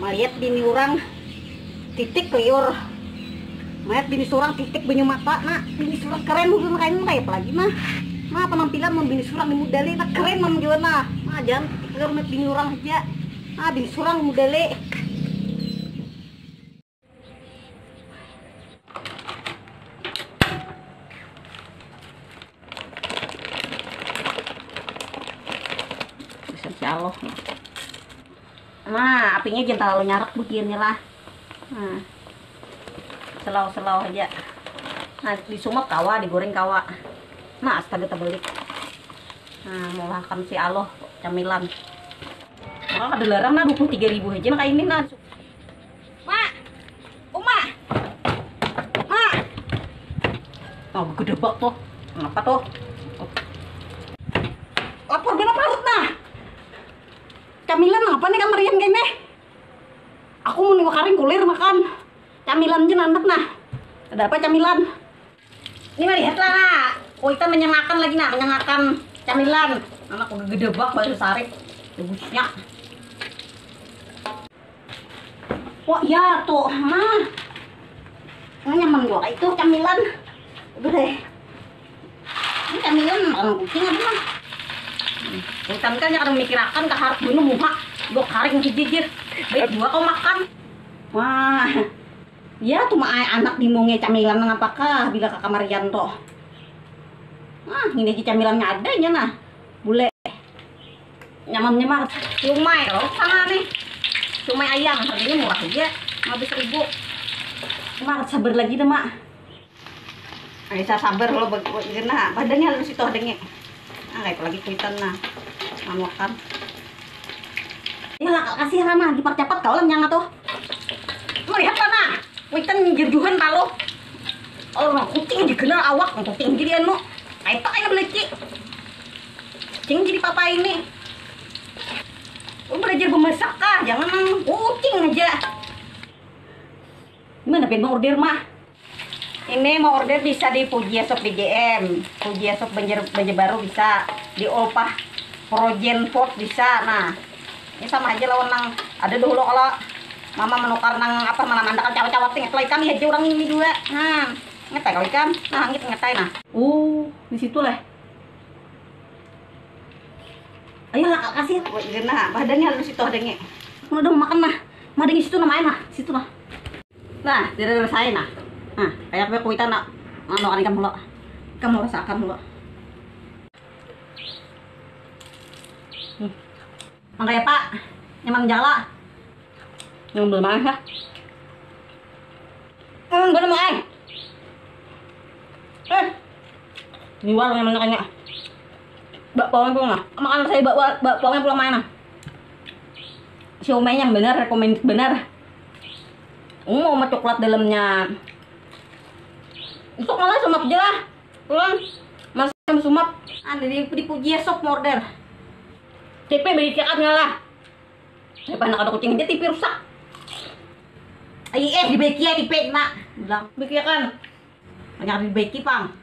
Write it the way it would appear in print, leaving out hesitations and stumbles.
Mayat bini orang titik liur. Mayat bini surang titik banyu mata. Nah, bini surang keren mungkin kain kayak lagi nah. Nah, penampilan mau bini surang di modele nah keren mam gimana. Nah, jangan titik mayat bini orang aja. Nah, bini surang modele. Insya Allah. Nah, apinya jangan terlalu nyarak begini lah. Nah, selau-selau aja. Nah, disumak kawa, digoreng kawa. Nah, astaga tebelik. Nah, mau makan si Allah camilan. Orang ada larang nah 23.000 aja nah kayak ini nah. Mak, Uma, Mak. Oh, gede banget tuh. Kenapa tuh? Lapor gana parut nah. Camilan apa nih kamarian kayaknya? Aku mau nih karing kulir makan. Camilan aja anak nah. Ada apa camilan? Ini mah lihat lah nak. Oh kita menyenangkan lagi nak, menyenangkan camilan. Anak udah gede banget baru sarik. Bagusnya. Wah iya tuh mah. Nyaman juga itu camilan. Udah deh. Ini camilan makan kucing apa mah? Kan kan yang mikirakan ke harap bunuh muha. Gue karing jijir. Baik dua kau makan. Wah. Ya tuh mah anak dimonge camilan ngapakah bila ke kamar Yanto. Nah, ini aja camilannya adanya nah. Bule. Nyaman-nyaman. Cumai loh sana nih. Cumai ayam harganya murah aja. 15.000. Mak sabar lagi deh mak. Saya sabar kalau begini badannya harus itu adanya. Nah, kayak lagi kuitan nah. Nah, makan. Ya lah kasih Rama dipercepat kau lah nyang tuh. Melihat mana? Kuitan jerjuhan talo. Orang kucing dikenal awak untuk tinggi dia no. Kayak pakai beleci. Kucing jadi papa ini. Lu belajar memasak kah? Jangan kucing aja. Gimana pengen mau order mah? Ini mau order bisa di Fuji Shop BJM, Fuji Shop Banjarbaru bisa, di Olpah Frozen Food bisa. Nah, ini sama aja lawan nang ada dulu kalau mama menukar nang apa malah mandakan cawat-cawat ngetlo ikan aja orang ini juga. Nah, ngetai kalau ikan, nah ngetai nah. Di situ lah. Ayolah kak kasih. Nah, badannya harus situ adanya. Udah makan nah, madeng situ namanya nah, situ nah. Nah, dari saya nah. Nah, kayak apa kuitan nak mano kan kamu lo. Kamu rasakan lo. Makanya Pak, nyamang jala. Yang belum makan. Belum makan. Ini warung yang mana bak bawang pulang lah. Makan saya bak bawang pulang mana? Siomay yang benar, recommended benar. Mau sama coklat dalamnya. Sok malah sumap aja lah. Pulang. Masih sumap. Ada di Fuji Shop order. TP beli cekatnya lah. Daripada ada kucing aja TV rusak. Di beki ya TP nak. Bilang beki kan. Banyak di beki pang.